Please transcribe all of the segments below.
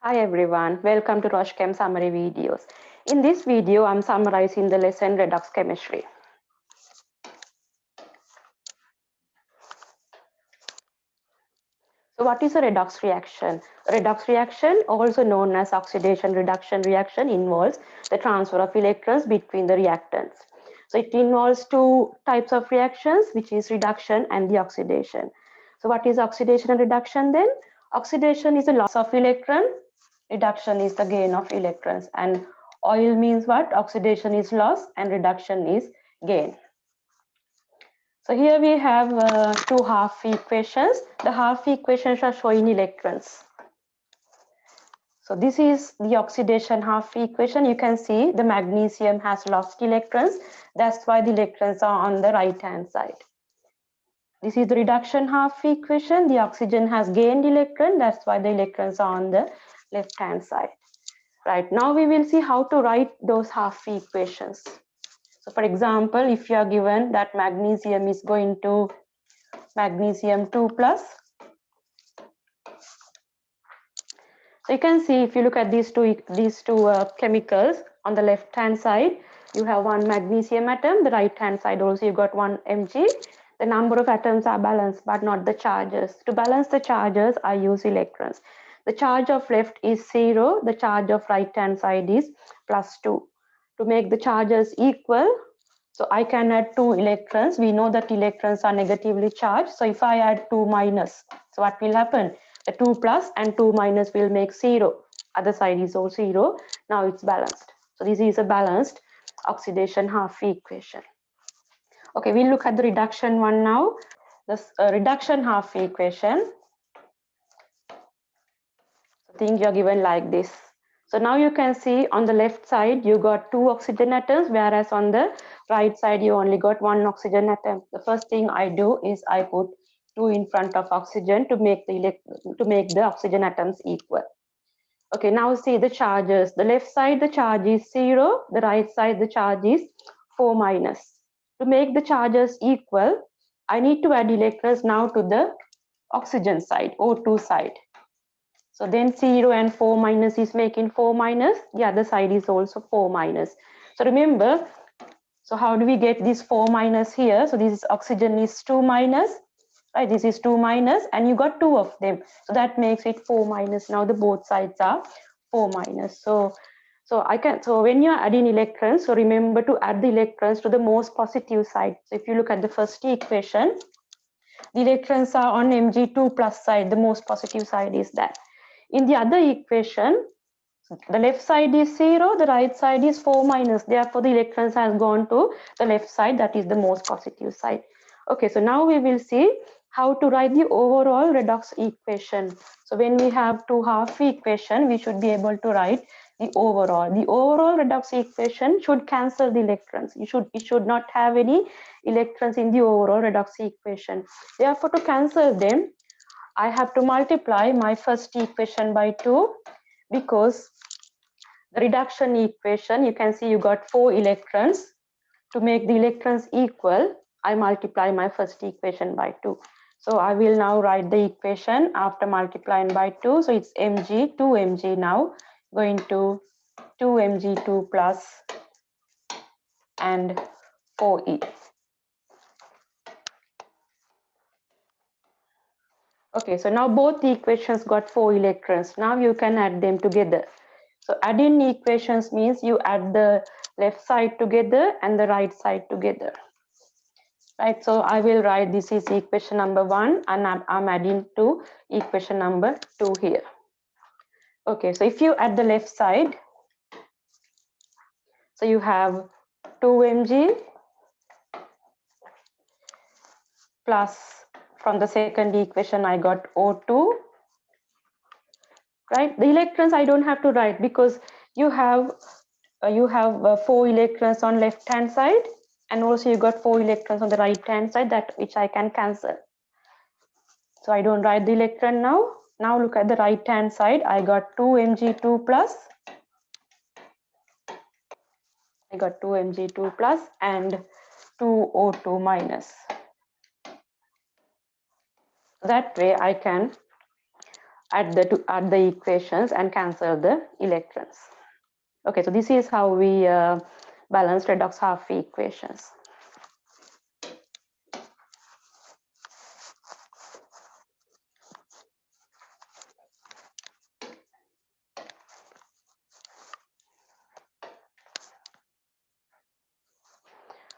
Hi everyone, welcome to RocheChem summary videos. In this video, I'm summarizing the lesson redox chemistry. So what is a redox reaction? A redox reaction, also known as oxidation reduction reaction, involves the transfer of electrons between the reactants. So it involves two types of reactions, which is reduction and the oxidation. So what is oxidation and reduction then? Oxidation is the loss of electron, reduction is the gain of electrons. And oil means what? Oxidation is loss and reduction is gain. So here we have two half equations. The half equations are showing electrons. So this is the oxidation half equation. You can see the magnesium has lost electrons. That's why the electrons are on the right hand side. This is the reduction half equation. The oxygen has gained electron. That's why the electrons are on the left hand side. Right, now we will see how to write those half equations. So for example, if you are given that magnesium is going to magnesium 2 plus. So you can see if you look at these two chemicals on the left hand side, you have one magnesium atom. The right hand side also you got one Mg. The number of atoms are balanced but not the charges. To balance the charges, I use electrons. The charge of left is 0. The charge of right hand side is plus 2. To make the charges equal, so I can add 2 electrons. We know that electrons are negatively charged. So if I add 2 minus, so what will happen? The 2 plus and 2 minus will make 0. Other side is also 0. Now it's balanced. So this is a balanced oxidation half equation. Okay, we'll look at the reduction one now. This reduction half equation. So things are given like this. So now you can see on the left side you got 2 oxygen atoms, whereas on the right side you only got 1 oxygen atom. The first thing I do is I put 2 in front of oxygen to make the oxygen atoms equal. Okay, now see the charges. The left side the charge is 0, the right side the charge is 4 minus. To make the charges equal, I need to add electrons now to the oxygen side, O2 side. So then 0 and 4 minus is making 4 minus. The other side is also 4 minus. So remember, so how do we get this 4 minus here? So this is oxygen is 2 minus, right? This is 2 minus and you got 2 of them. So that makes it 4 minus. Now the both sides are 4 minus. So when you're adding electrons, so remember to add the electrons to the most positive side. So if you look at the first equation, the electrons are on Mg2 plus side. The most positive side is that. In the other equation, the left side is 0, the right side is 4 minus. Therefore, the electrons has gone to the left side, that is the most positive side. Okay, so now we will see how to write the overall redox equation. So when we have two half equation, we should be able to write the overall. The overall redox equation should cancel the electrons. It should not have any electrons in the overall redox equation. Therefore, to cancel them, I have to multiply my first equation by 2, because the reduction equation, you can see you got 4 electrons. To make the electrons equal, I multiply my first equation by 2. So I will now write the equation after multiplying by 2. So it's Mg, 2 Mg now, going to 2 Mg2 plus and 4E. Okay, so now both the equations got 4 electrons. Now you can add them together. So adding equations means you add the left side together and the right side together. Right, so I will write this is equation number 1 and I'm adding to equation number 2 here. Okay, so if you add the left side, so you have 2 Mg plus, from the second equation I got O2. Right, the electrons I don't have to write because you have 4 electrons on left hand side and also you got 4 electrons on the right hand side, that which I can cancel. So I don't write the electron now. Now look at the right hand side. I got 2 Mg2 plus. I got 2 Mg2 plus and 2 O2 minus. That way I can add the equations and cancel the electrons. Okay, so this is how we balance redox Harvey equations.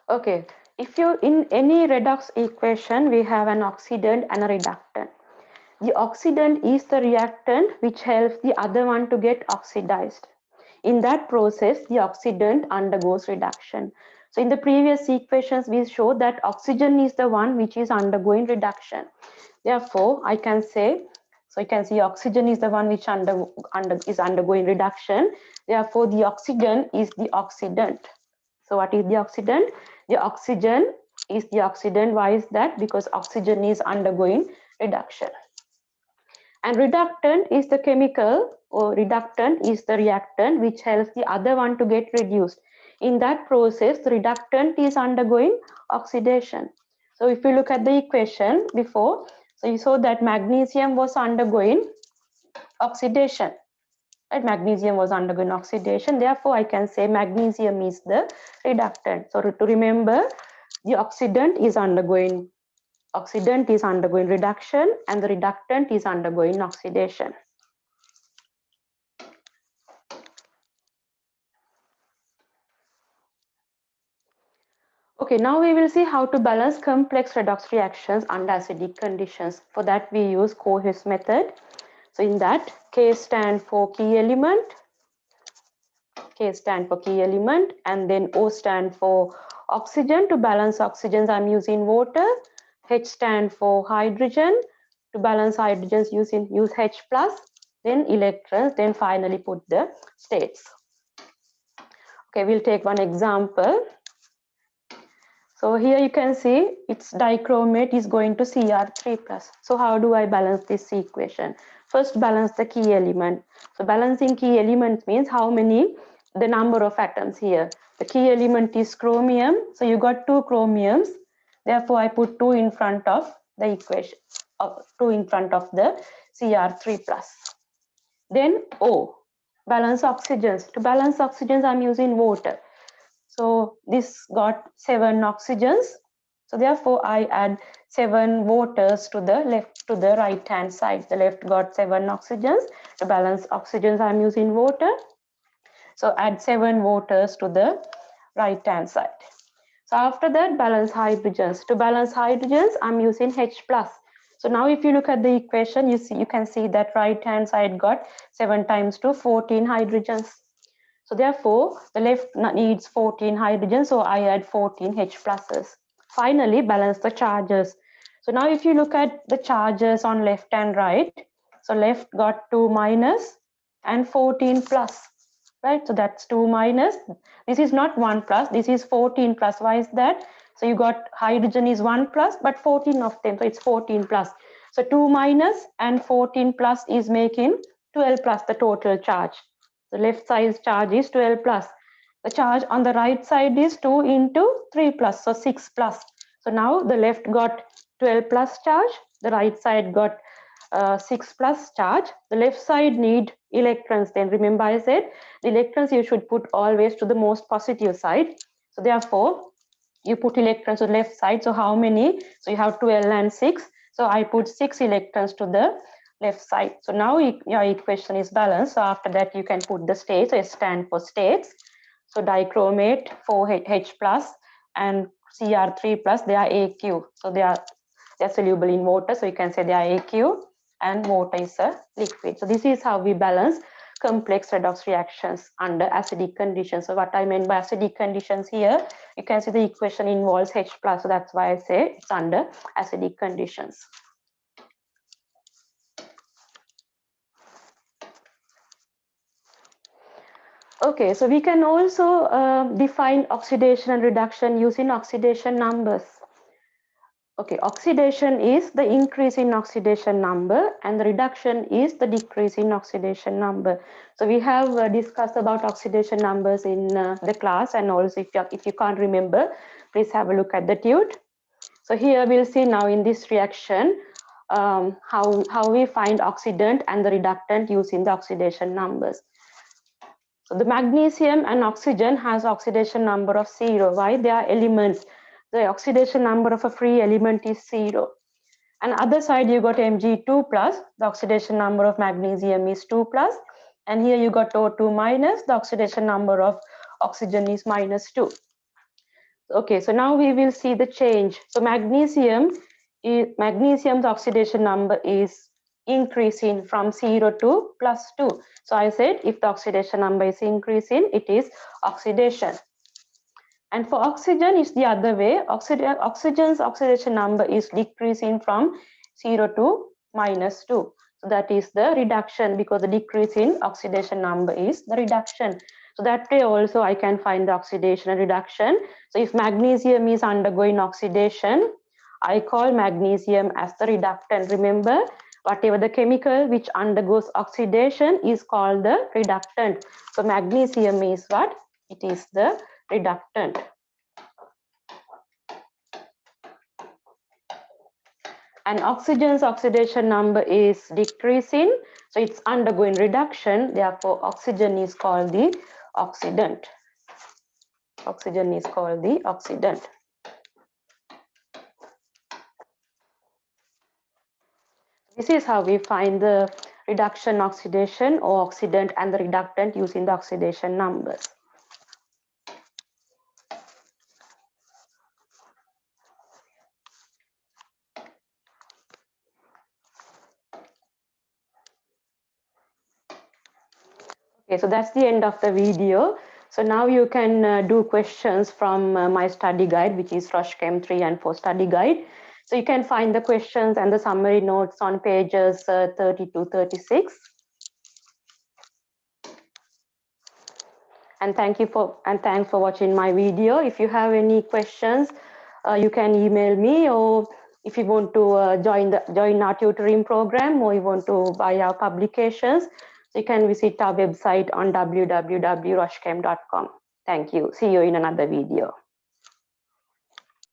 Okay, if you in any redox equation, we have an oxidant and a reductant. The oxidant is the reactant which helps the other one to get oxidized. In that process, the oxidant undergoes reduction. So in the previous equations, we showed that oxygen is the one which is undergoing reduction. Therefore, I can say, so you can see oxygen is the one which is undergoing reduction. Therefore, the oxygen is the oxidant. So what is the oxidant? The oxygen is the oxidant. Why is that? Because oxygen is undergoing reduction. And reductant is the chemical, or reductant is the reactant which helps the other one to get reduced. In that process, the reductant is undergoing oxidation. So if you look at the equation before, so you saw that magnesium was undergoing oxidation. Right? Magnesium was undergoing oxidation. Therefore, I can say magnesium is the reductant. So to remember, the oxidant is undergoing reduction and the reductant is undergoing oxidation. Okay, now we will see how to balance complex redox reactions under acidic conditions. For that, we use Cohe's method. So in that, K stand for key element, and then O stand for oxygen. To balance oxygens, I'm using water. H stand for hydrogen. To balance hydrogens, use H plus, then electrons, then finally put the states. Okay, we'll take one example. So here you can see its dichromate is going to Cr3 plus. So how do I balance this equation? First, balance the key element. So balancing key elements means the number of atoms here. The key element is chromium. So you got 2 chromiums. Therefore, I put 2 in front of the equation, 2 in front of the Cr3 plus. Then O, balance oxygens. To balance oxygens, I'm using water. So this got 7 oxygens. So therefore, I add 7 waters to the left, to the right hand side. The left got 7 oxygens. To balance oxygens, I'm using water. So add 7 waters to the right hand side. So after that, balance hydrogens. To balance hydrogens, I'm using H plus. So now if you look at the equation, you can see that right hand side got 7 times 2, 14 hydrogens. So therefore, the left needs 14 hydrogens, so I add 14 H pluses. Finally, balance the charges. So now if you look at the charges on left and right, so left got 2 minus and 14 plus, right? So that's 2 minus. This is not 1 plus, this is 14 plus. Why is that? So you got hydrogen is 1 plus, but 14 of them, so it's 14 plus. So 2 minus and 14 plus is making 12 plus the total charge. The left side charge is 12 plus. The charge on the right side is 2 into 3 plus, so 6 plus. So now the left got 12 plus charge, the right side got 6 plus charge. The left side need electrons. Then remember I said the electrons you should put always to the most positive side. So therefore, you put electrons to the left side. So how many? So you have 12 and 6. So I put 6 electrons to the left side. So now your equation is balanced. So after that, you can put the states. So it stands for states. So dichromate 4H plus and Cr3 plus, they are AQ. So they're soluble in water. So you can say they are AQ and water is a liquid. So this is how we balance complex redox reactions under acidic conditions. So what I meant by acidic conditions here, you can see the equation involves H plus. So that's why I say it's under acidic conditions. Okay, so we can also define oxidation and reduction using oxidation numbers. Okay, oxidation is the increase in oxidation number and the reduction is the decrease in oxidation number. So we have discussed about oxidation numbers in the class, and also if you can't remember, please have a look at the tute. So here we'll see now in this reaction, how we find oxidant and the reductant using the oxidation numbers. So the magnesium and oxygen has oxidation number of 0. Why? They are elements. The oxidation number of a free element is 0. And other side you got Mg2 plus, the oxidation number of magnesium is 2 plus, and here you got O2 minus, the oxidation number of oxygen is minus 2. Okay, so now we will see the change. So magnesium's oxidation number is increasing from 0 to plus 2. So I said if the oxidation number is increasing, it is oxidation. And for oxygen, it's the other way. Oxygen's oxidation number is decreasing from 0 to minus 2. So that is the reduction, because the decrease in oxidation number is the reduction. So that way also I can find the oxidation and reduction. So if magnesium is undergoing oxidation, I call magnesium as the reductant. Remember, whatever the chemical which undergoes oxidation is called the reductant. So magnesium is what? It is the reductant. And oxygen's oxidation number is decreasing, so it's undergoing reduction. Therefore, oxygen is called the oxidant. Oxygen is called the oxidant. This is how we find the reduction, oxidation, or oxidant and the reductant using the oxidation numbers. Okay, so that's the end of the video. So now you can do questions from my study guide, which is Roche Chem 3 and 4 study guide. So you can find the questions and the summary notes on pages 30 to 36. And thanks for watching my video. If you have any questions, you can email me, or if you want to join our tutoring program, or you want to buy our publications, so you can visit our website on www.rochechem.com. Thank you. See you in another video.